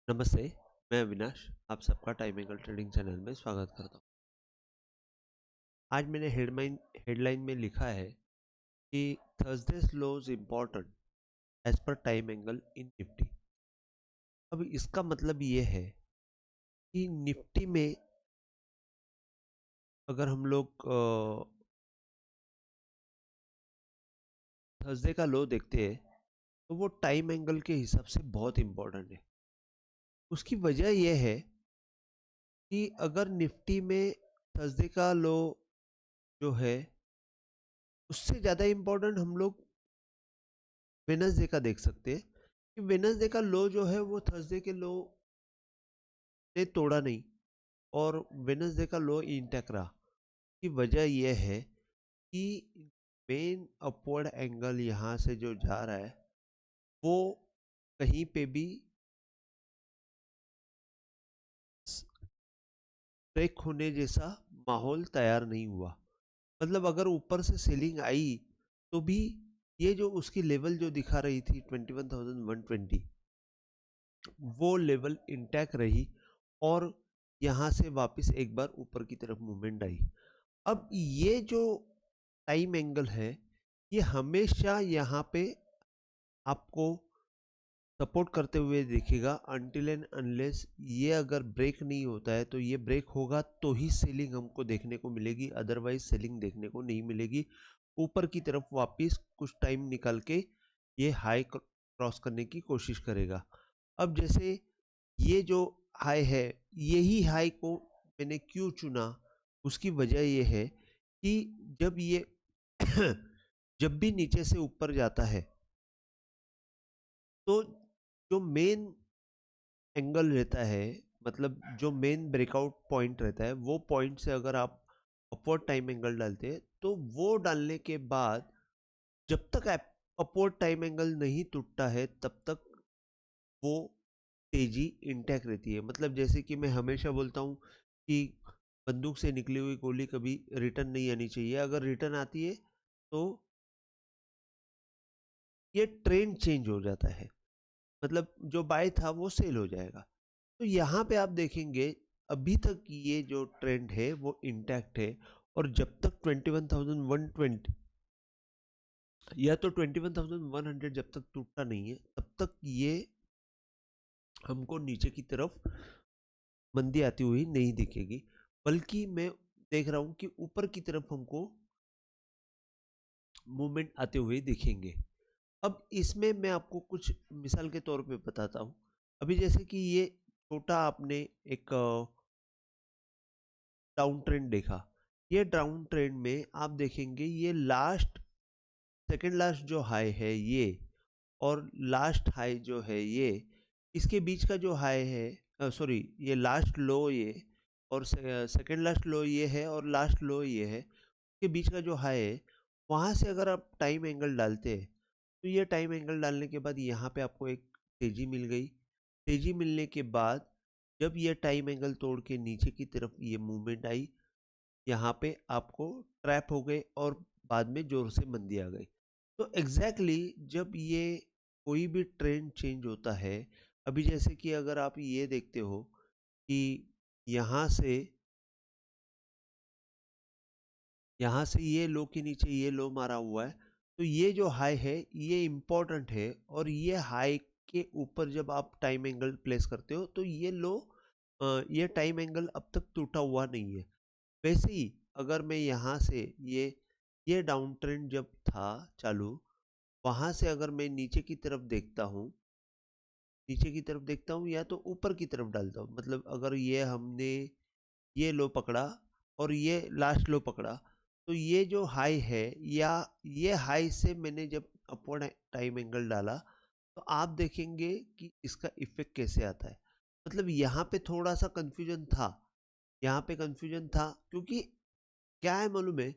नमस्ते, मैं अविनाश, आप सबका टाइम एंगल ट्रेडिंग चैनल में स्वागत करता हूँ। आज मैंने हेडलाइन में लिखा है कि Thursdays lows important as per time angle in Nifty. अब इसका मतलब ये है कि निफ्टी में अगर हम लोग थर्सडे का लो देखते हैं तो वो टाइम एंगल के हिसाब से बहुत इम्पोर्टेंट है। उसकी वजह यह है कि अगर निफ्टी में थर्सडे का लो जो है उससे ज़्यादा इम्पोर्टेंट हम लोग वेडनेसडे का देख सकते हैं कि वेडनेसडे का लो जो है वो थर्सडे के लो ने तोड़ा नहीं और वेडनेसडे का लो इंटैक्ट रहा। की वजह यह है कि मेन अपवर्ड एंगल यहाँ से जो जा रहा है वो कहीं पे भी ब्रेक होने जैसा माहौल तैयार नहीं हुआ। मतलब अगर ऊपर से सेलिंग आई तो भी ये जो उसकी लेवल जो दिखा रही थी 21,120 वो लेवल इंटैक्ट रही और यहाँ से वापस एक बार ऊपर की तरफ मूवमेंट आई। अब ये जो टाइम एंगल है ये हमेशा यहाँ पे आपको सपोर्ट करते हुए दिखेगा अनटिल एंड अनलेस ये अगर ब्रेक नहीं होता है। तो ये ब्रेक होगा तो ही सेलिंग हमको देखने को मिलेगी, अदरवाइज सेलिंग देखने को नहीं मिलेगी। ऊपर की तरफ वापस कुछ टाइम निकाल के ये हाई क्रॉस करने की कोशिश करेगा। अब जैसे ये जो हाई है, यही हाई को मैंने क्यों चुना, उसकी वजह ये है कि जब ये जब भी नीचे से ऊपर जाता है तो जो मेन एंगल रहता है, मतलब जो मेन ब्रेकआउट पॉइंट रहता है, वो पॉइंट से अगर आप अपवर्ड टाइम एंगल डालते हैं तो वो डालने के बाद जब तक अपवर्ड टाइम एंगल नहीं टूटता है तब तक वो तेजी इंटैक्ट रहती है। मतलब जैसे कि मैं हमेशा बोलता हूँ कि बंदूक से निकली हुई गोली कभी रिटर्न नहीं आनी चाहिए। अगर रिटर्न आती है तो ये ट्रेंड चेंज हो जाता है, मतलब जो बाय था वो सेल हो जाएगा। तो यहाँ पे आप देखेंगे अभी तक ये जो ट्रेंड है वो इंटैक्ट है और जब तक 21,120 या तो 21,100 जब तक टूटता नहीं है तब तक ये हमको नीचे की तरफ मंदी आती हुई नहीं दिखेगी। बल्कि मैं देख रहा हूं कि ऊपर की तरफ हमको मूवमेंट आते हुए दिखेंगे। अब इसमें मैं आपको कुछ मिसाल के तौर पे बताता हूं। अभी जैसे कि ये छोटा आपने एक डाउन ट्रेंड देखा, ये डाउन ट्रेंड में आप देखेंगे ये लास्ट सेकेंड लास्ट जो हाई है ये और लास्ट हाई जो है ये, इसके बीच का जो हाई है, सॉरी ये लास्ट लो ये और सेकेंड लास्ट लो ये है और लास्ट लो ये है, के बीच का जो हाई है वहाँ से अगर आप टाइम एंगल डालते हैं तो ये टाइम एंगल डालने के बाद यहाँ पे आपको एक तेजी मिल गई। तेजी मिलने के बाद जब ये टाइम एंगल तोड़ के नीचे की तरफ ये मूवमेंट आई, यहाँ पे आपको ट्रैप हो गए और बाद में जोर से मंदी आ गई। तो जब ये कोई भी ट्रेंड चेंज होता है, अभी जैसे कि अगर आप ये देखते हो कि यहाँ से यहाँ से ये लो के नीचे ये लो मारा हुआ है, तो ये जो हाई है ये इम्पोर्टेंट है और ये हाई के ऊपर जब आप टाइम एंगल प्लेस करते हो तो ये लो, ये टाइम एंगल अब तक टूटा हुआ नहीं है। वैसे ही अगर मैं यहाँ से ये डाउन ट्रेंड जब था चालू, वहाँ से अगर मैं नीचे की तरफ देखता हूँ, नीचे की तरफ देखता हूँ या तो ऊपर की तरफ डालता हूँ, मतलब अगर ये हमने ये लो पकड़ा और ये लास्ट लो पकड़ा, तो ये जो हाई है या ये हाई से मैंने जब अपवर्ड टाइम एंगल डाला तो आप देखेंगे कि इसका इफेक्ट कैसे आता है। मतलब यहाँ पे थोड़ा सा कंफ्यूजन था, यहाँ पे कंफ्यूजन था क्योंकि क्या है मालूम है,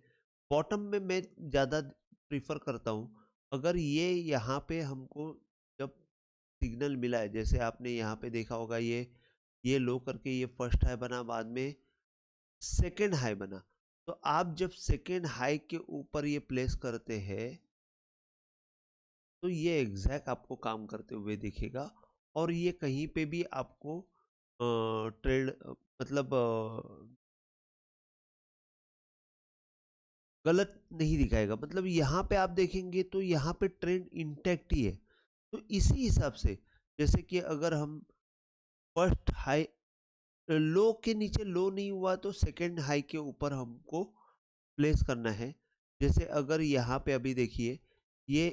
बॉटम में मैं ज़्यादा प्रीफर करता हूँ। अगर ये यहाँ पे हमको जब सिग्नल मिला है, जैसे आपने यहाँ पे देखा होगा ये लो करके ये फर्स्ट हाई बना, बाद में सेकेंड हाई बना, तो आप जब सेकेंड हाई के ऊपर ये प्लेस करते हैं तो ये एग्जैक्ट आपको काम करते हुए दिखेगा और ये कहीं पे भी आपको ट्रेड मतलब गलत नहीं दिखाएगा। मतलब यहाँ पे आप देखेंगे तो यहाँ पे ट्रेंड इंटैक्ट ही है। तो इसी हिसाब से जैसे कि अगर हम फर्स्ट हाई लो के नीचे लो नहीं हुआ तो सेकंड हाई के ऊपर हमको प्लेस करना है। जैसे अगर यहाँ पे अभी देखिए ये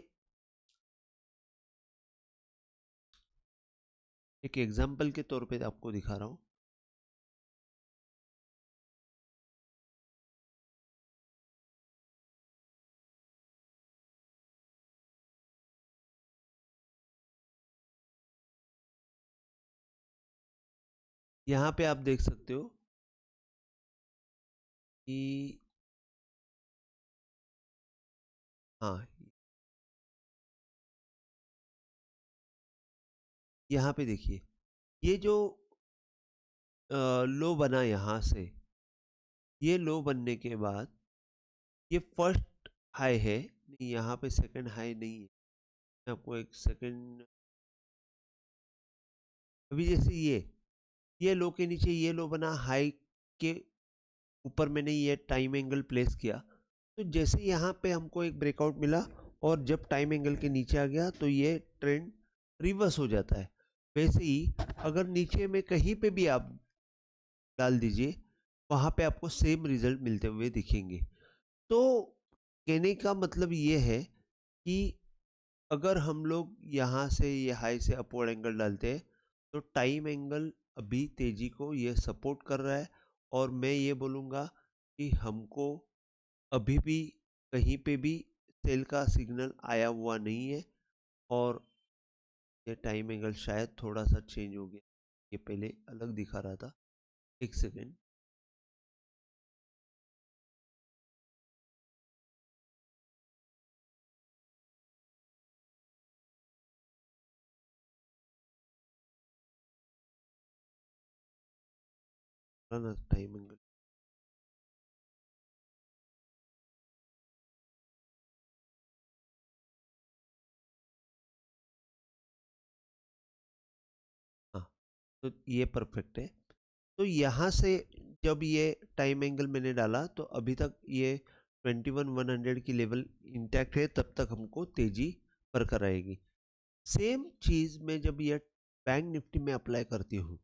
एक एग्जांपल के तौर पे आपको दिखा रहा हूँ। यहाँ पे आप देख सकते हो कि हाँ, यहाँ पे देखिए ये जो लो बना यहाँ से, ये लो बनने के बाद ये फर्स्ट हाई है, नहीं यहाँ पे सेकंड हाई नहीं है। मैं आपको एक सेकंड, अभी जैसे ये लो के नीचे ये लो बना, हाई के ऊपर मैंने ये टाइम एंगल प्लेस किया, तो जैसे यहाँ पे हमको एक ब्रेकआउट मिला और जब टाइम एंगल के नीचे आ गया तो ये ट्रेंड रिवर्स हो जाता है। वैसे ही अगर नीचे में कहीं पे भी आप डाल दीजिए, वहाँ पे आपको सेम रिजल्ट मिलते हुए दिखेंगे। तो कहने का मतलब ये है कि अगर हम लोग यहाँ से ये हाई से अपवर्ड एंगल डालते हैं तो टाइम एंगल अभी तेजी को ये सपोर्ट कर रहा है, और मैं ये बोलूँगा कि हमको अभी भी कहीं पे भी सेल का सिग्नल आया हुआ नहीं है। और ये टाइम एंगल शायद थोड़ा सा चेंज हो गया, ये पहले अलग दिखा रहा था। एक सेकेंड, ना टाइम एंगल, हाँ, तो ये परफेक्ट है। तो यहाँ से जब ये टाइम एंगल मैंने डाला तो अभी तक ये 21,100 की लेवल इंटैक्ट है, तब तक हमको तेजी बरकरार रहेगी। सेम चीज़ मैं जब ये बैंक निफ्टी में अप्लाई करती हूँ,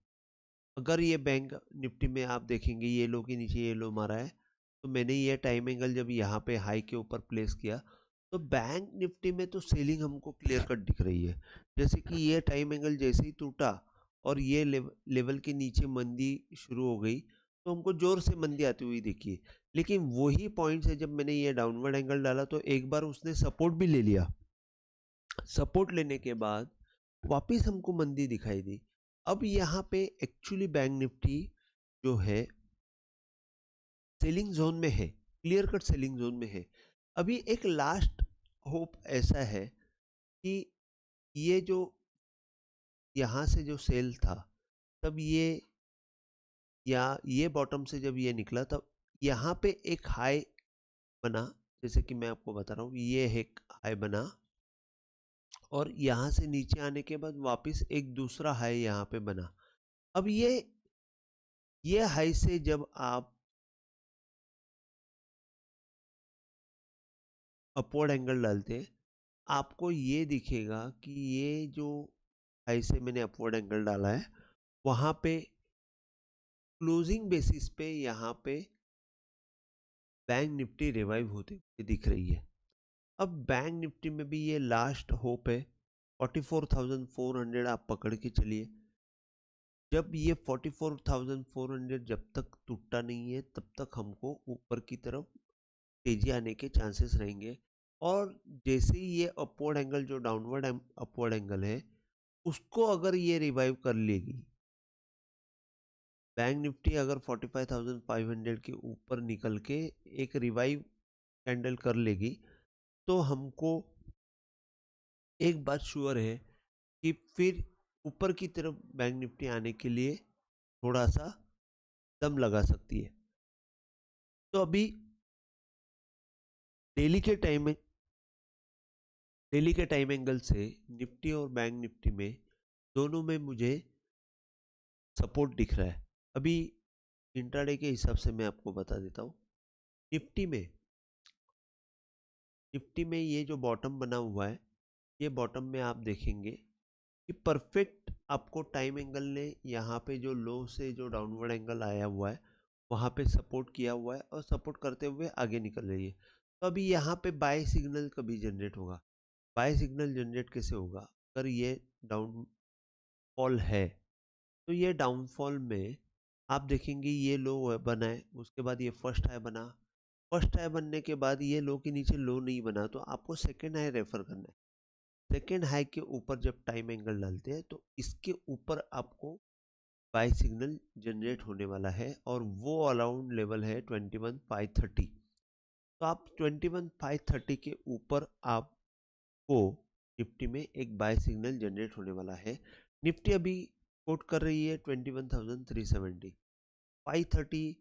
अगर ये बैंक निफ्टी में आप देखेंगे ये लो के नीचे ये लो मारा है, तो मैंने ये टाइम एंगल जब यहाँ पे हाई के ऊपर प्लेस किया तो बैंक निफ्टी में तो सेलिंग हमको क्लियर कट दिख रही है। जैसे कि ये टाइम एंगल जैसे ही टूटा और ये लेवल के नीचे मंदी शुरू हो गई, तो हमको जोर से मंदी आती हुई देखी। लेकिन वही पॉइंट है, जब मैंने ये डाउनवर्ड एंगल डाला तो एक बार उसने सपोर्ट भी ले लिया। सपोर्ट लेने के बाद वापस हमको मंदी दिखाई दी। अब यहाँ पे एक्चुअली बैंक निफ्टी जो है सेलिंग जोन में है, क्लियर कट सेलिंग जोन में है। अभी एक लास्ट होप ऐसा है कि ये जो यहाँ से जो सेल था, तब ये बॉटम से जब ये निकला तब यहाँ पे एक हाई बना, जैसे कि मैं आपको बता रहा हूँ ये एक हाई बना, और यहाँ से नीचे आने के बाद वापस एक दूसरा हाई यहाँ पे बना। अब ये हाई से जब आप अपवर्ड एंगल डालते हैं, आपको ये दिखेगा कि ये जो हाई से मैंने अपवर्ड एंगल डाला है, वहाँ पे क्लोजिंग बेसिस पे यहाँ पे बैंक निफ्टी रिवाइव होते हुए दिख रही है। अब बैंक निफ्टी में भी ये लास्ट होप है, 44,400 आप पकड़ के चलिए। जब ये 44,400 जब तक टूटा नहीं है तब तक हमको ऊपर की तरफ तेजी आने के चांसेस रहेंगे। और जैसे ही ये अपवर्ड एंगल जो डाउनवर्ड अपवर्ड एंगल है उसको अगर ये रिवाइव कर लेगी, बैंक निफ्टी अगर 45,500 के ऊपर निकल के एक रिवाइव कैंडल कर लेगी, तो हमको एक बात श्योर है कि फिर ऊपर की तरफ बैंक निफ्टी आने के लिए थोड़ा सा दम लगा सकती है। तो अभी डेली के टाइम में डेली के टाइम एंगल से निफ्टी और बैंक निफ्टी में दोनों में मुझे सपोर्ट दिख रहा है। अभी इंट्राडे के हिसाब से मैं आपको बता देता हूँ। निफ्टी में ये जो बॉटम बना हुआ है, ये बॉटम में आप देखेंगे कि परफेक्ट आपको टाइम एंगल ने यहाँ पे जो लो से जो डाउनवर्ड एंगल आया हुआ है वहाँ पे सपोर्ट किया हुआ है और सपोर्ट करते हुए आगे निकल रही है। तो अभी यहाँ पे बाय सिग्नल कभी जनरेट होगा। बाय सिग्नल जनरेट कैसे होगा? अगर ये डाउनफॉल है तो ये डाउनफॉल में आप देखेंगे ये लो बना है, उसके बाद ये फर्स्ट हाई बना। फर्स्ट हाई बनने के बाद ये लो के नीचे लो नहीं बना तो आपको सेकेंड हाई रेफर करना है। सेकेंड हाई के ऊपर जब टाइम एंगल डालते हैं तो इसके ऊपर आपको बाय सिग्नल जनरेट होने वाला है और वो अराउंड लेवल है 21,530। तो आप 21,530 के ऊपर आपको निफ्टी में एक बाय सिग्नल जनरेट होने वाला है। निफ्टी अभी कोट कर रही है 21,370। 530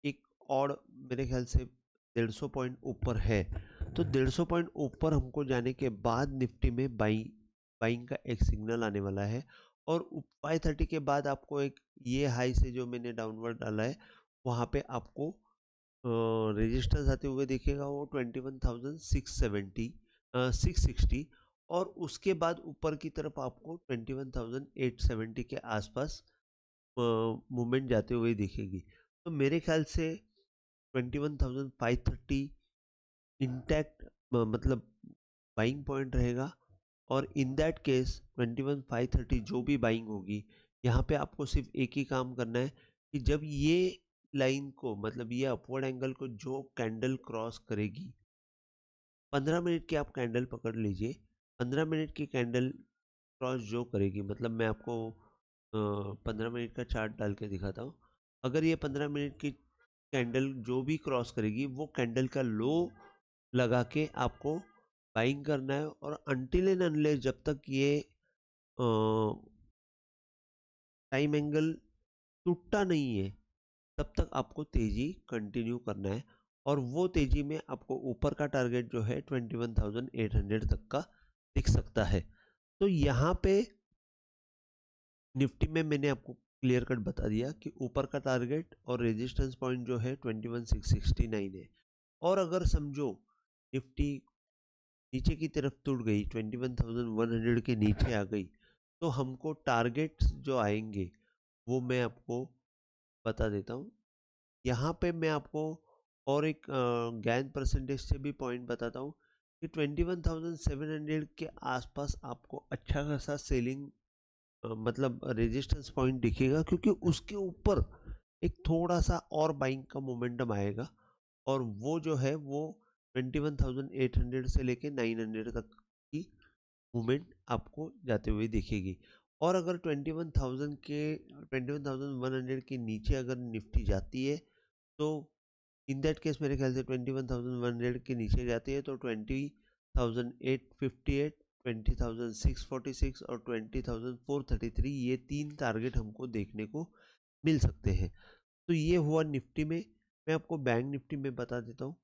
एक और मेरे ख्याल से 150 पॉइंट ऊपर है। तो 150 पॉइंट ऊपर हमको जाने के बाद निफ्टी में बाइंग का एक सिग्नल आने वाला है और 530 के बाद आपको एक ये हाई से जो मैंने डाउनवर्ड डाला है वहाँ पे आपको रेजिस्टेंस आते हुए दिखेगा, वो 21,670 660 और उसके बाद ऊपर की तरफ आपको 21,870 के आसपास मूवमेंट जाते हुए दिखेगी। तो मेरे ख्याल से 21,530 इंटैक्ट मतलब बाइंग पॉइंट रहेगा और इन दैट केस 21,530 जो भी बाइंग होगी, यहाँ पे आपको सिर्फ एक ही काम करना है कि जब ये लाइन को मतलब ये अपवर्ड एंगल को जो कैंडल क्रॉस करेगी, 15 मिनट की आप कैंडल पकड़ लीजिए। 15 मिनट की कैंडल क्रॉस जो करेगी, मतलब मैं आपको 15 मिनट का चार्ट डाल के दिखाता हूँ। अगर ये 15 मिनट की कैंडल जो भी क्रॉस करेगी वो कैंडल का लो लगा के आपको बाइंग करना है और अनटिल एंड अनलेस जब तक ये टाइम एंगल टूटता नहीं है तब तक आपको तेजी कंटिन्यू करना है और वो तेजी में आपको ऊपर का टारगेट जो है 21,800 तक का दिख सकता है। तो यहाँ पे निफ्टी में मैंने आपको क्लियर कट बता दिया कि ऊपर का टारगेट और रेजिस्टेंस पॉइंट जो है 21,669 है। और अगर समझो निफ्टी नीचे की तरफ टूट गई, 21,100 के नीचे आ गई, तो हमको टारगेट्स जो आएंगे वो मैं आपको बता देता हूँ। यहाँ पे मैं आपको और एक गेन परसेंटेज से भी पॉइंट बताता हूँ कि 21,700 के आसपास आपको अच्छा खासा सेलिंग मतलब रेजिस्टेंस पॉइंट दिखेगा, क्योंकि उसके ऊपर एक थोड़ा सा और बाइंग का मोमेंटम आएगा और वो जो है वो 21,800 से लेके 900 तक की मूवमेंट आपको जाते हुए दिखेगी। और अगर 21,100 के नीचे अगर निफ्टी जाती है तो इन दैट केस मेरे ख्याल से 21,100 के नीचे जाती है तो 20,858, 20,646 और 20,433 ये तीन टारगेट हमको देखने को मिल सकते हैं। तो ये हुआ निफ्टी में। मैं आपको बैंक निफ्टी में बता देता हूँ।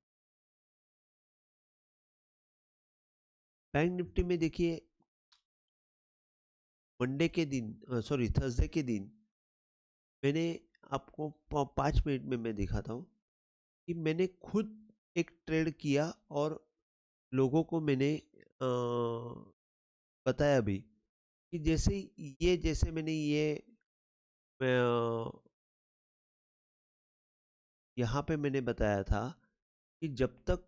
बैंक निफ्टी में देखिए मंडे के दिन सॉरी थर्सडे के दिन मैंने आपको 5 मिनट में मैं दिखाता हूँ कि मैंने खुद एक ट्रेड किया और लोगों को मैंने बताया भी कि जैसे मैंने ये यहाँ पे मैंने बताया था कि जब तक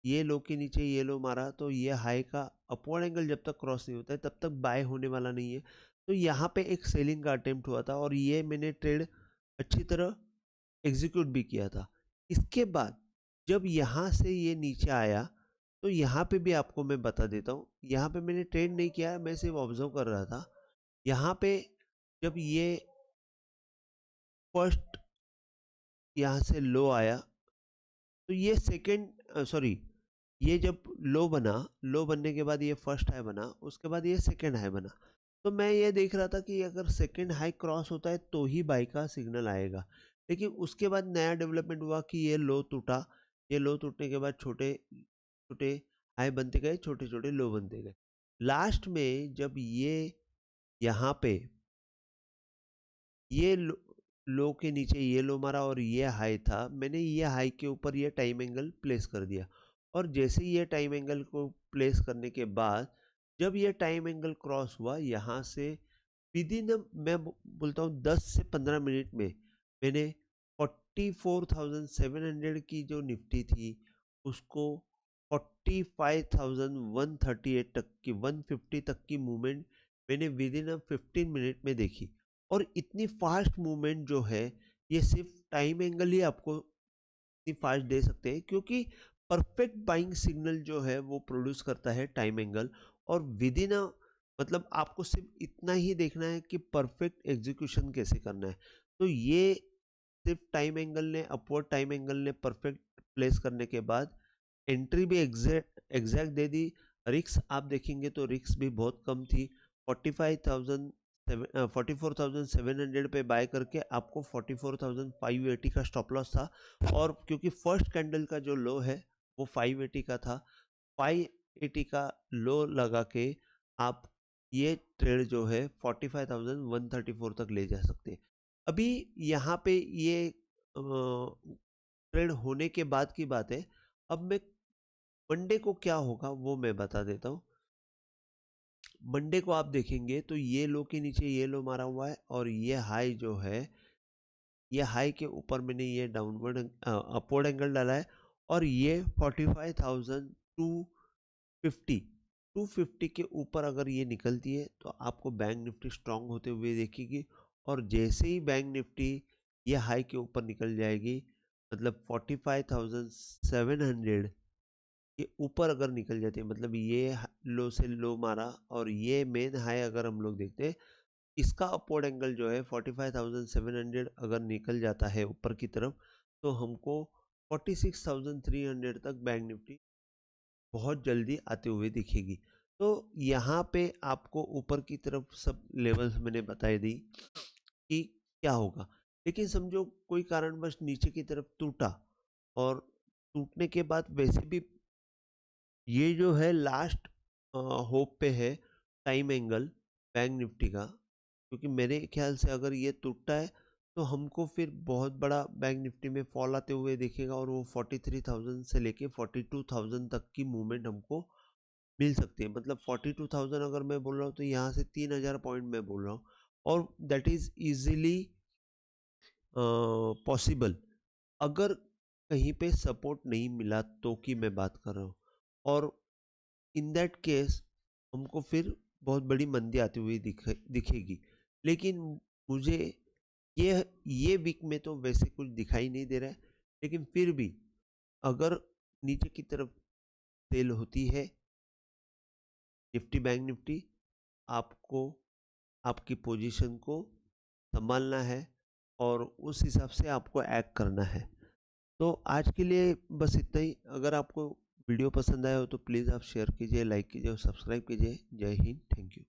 ये लो के नीचे ये लो मारा तो ये हाई का अपवर्ड एंगल जब तक क्रॉस नहीं होता है तब तक बाय होने वाला नहीं है। तो यहाँ पे एक सेलिंग का अटेम्प्ट हुआ था और ये मैंने ट्रेड अच्छी तरह एग्जीक्यूट भी किया था। इसके बाद जब यहाँ से ये नीचे आया तो यहाँ पे भी आपको मैं बता देता हूँ, यहाँ पे मैंने ट्रेड नहीं किया, मैं सिर्फ ऑब्जर्व कर रहा था। यहाँ पे जब ये फर्स्ट यहाँ से लो आया तो ये सेकेंड सॉरी ये जब लो बना, लो बनने के बाद ये फर्स्ट हाई बना, उसके बाद ये सेकेंड हाई बना। तो मैं ये देख रहा था कि अगर सेकेंड हाई क्रॉस होता है तो ही बाई का सिग्नल आएगा। लेकिन उसके बाद नया डेवलपमेंट हुआ कि ये लो टूटा। ये लो टूटने के बाद छोटे छोटे हाई बनते गए, छोटे छोटे लो बनते गए। लास्ट में जब ये यहाँ पे ये लो के नीचे ये लो मारा और ये हाई था, मैंने ये हाई के ऊपर ये टाइम एंगल प्लेस कर दिया। और जैसे ही ये टाइम एंगल को प्लेस करने के बाद जब ये टाइम एंगल क्रॉस हुआ यहाँ से विद इन मैं बोलता हूँ 10 से 15 मिनट में मैंने 44,700 की जो निफ्टी थी उसको 45,138 तक की 150 तक की मूवमेंट मैंने विद इन 15 मिनट में देखी। और इतनी फास्ट मूवमेंट जो है ये सिर्फ टाइम एंगल ही आपको इतनी फास्ट दे सकते हैं, क्योंकि परफेक्ट बाइंग सिग्नल जो है वो प्रोड्यूस करता है टाइम एंगल। और विद इन मतलब आपको सिर्फ इतना ही देखना है कि परफेक्ट एग्जीक्यूशन कैसे करना है। तो ये सिर्फ टाइम एंगल ने अपवर्ड टाइम एंगल ने परफेक्ट प्लेस करने के बाद एंट्री भी एग्जैक्ट दे दी। रिक्स आप देखेंगे तो रिक्स भी बहुत कम थी। 44,700 पे बाय करके आपको 44,580 का स्टॉप लॉस था। और क्योंकि फर्स्ट कैंडल का जो लो है वो 580 का था, 580 का लो लगा के आप ये ट्रेड जो है 45,134 तक ले जा सकते हैं। अभी यहाँ पे ये ट्रेड होने के बाद की बात है। अब मैं मंडे को क्या होगा वो मैं बता देता हूँ। मंडे को आप देखेंगे तो ये लो के नीचे ये लो मारा हुआ है और ये हाई जो है ये हाई के ऊपर मैंने ये डाउनवर्ड अपवर्ड एंगल डाला है। और ये 45,250 250 के ऊपर अगर ये निकलती है तो आपको बैंक निफ्टी स्ट्रांग होते हुए देखेगी। और जैसे ही बैंक निफ्टी ये हाई के ऊपर निकल जाएगी मतलब 45,700 के ऊपर अगर निकल जाती है, मतलब ये लो से लो मारा और ये मेन हाई अगर हम लोग देखते हैं इसका अपवर्ड एंगल जो है 45,700 अगर निकल जाता है ऊपर की तरफ तो हमको 46,300 तक बैंक निफ्टी बहुत जल्दी आते हुए दिखेगी। तो यहाँ पे आपको ऊपर की तरफ सब लेवल्स मैंने बताई दी कि क्या होगा। लेकिन समझो कोई कारणवश नीचे की तरफ टूटा और टूटने के बाद वैसे भी ये जो है लास्ट होप पे है टाइम एंगल बैंक निफ्टी का, क्योंकि मेरे ख्याल से अगर ये टूटता है तो हमको फिर बहुत बड़ा बैंक निफ्टी में फॉल आते हुए दिखेगा और वो 43,000 से लेके 42,000 तक की मूवमेंट हमको मिल सकती है। मतलब 42,000 अगर मैं बोल रहा हूँ तो यहाँ से 3,000 पॉइंट मैं बोल रहा हूँ और दैट इज इजीली पॉसिबल अगर कहीं पे सपोर्ट नहीं मिला तो की मैं बात कर रहा हूँ। और इन दैट केस हमको फिर बहुत बड़ी मंदी आती हुई दिखेगी। लेकिन मुझे ये वीक में तो वैसे कुछ दिखाई नहीं दे रहा है। लेकिन फिर भी अगर नीचे की तरफ सेल होती है निफ्टी बैंक निफ्टी आपको आपकी पोजीशन को संभालना है और उस हिसाब से आपको एक्ट करना है। तो आज के लिए बस इतना ही। अगर आपको वीडियो पसंद आया हो तो प्लीज़ आप शेयर कीजिए, लाइक कीजिए और सब्सक्राइब कीजिए। जय हिंद, थैंक यू।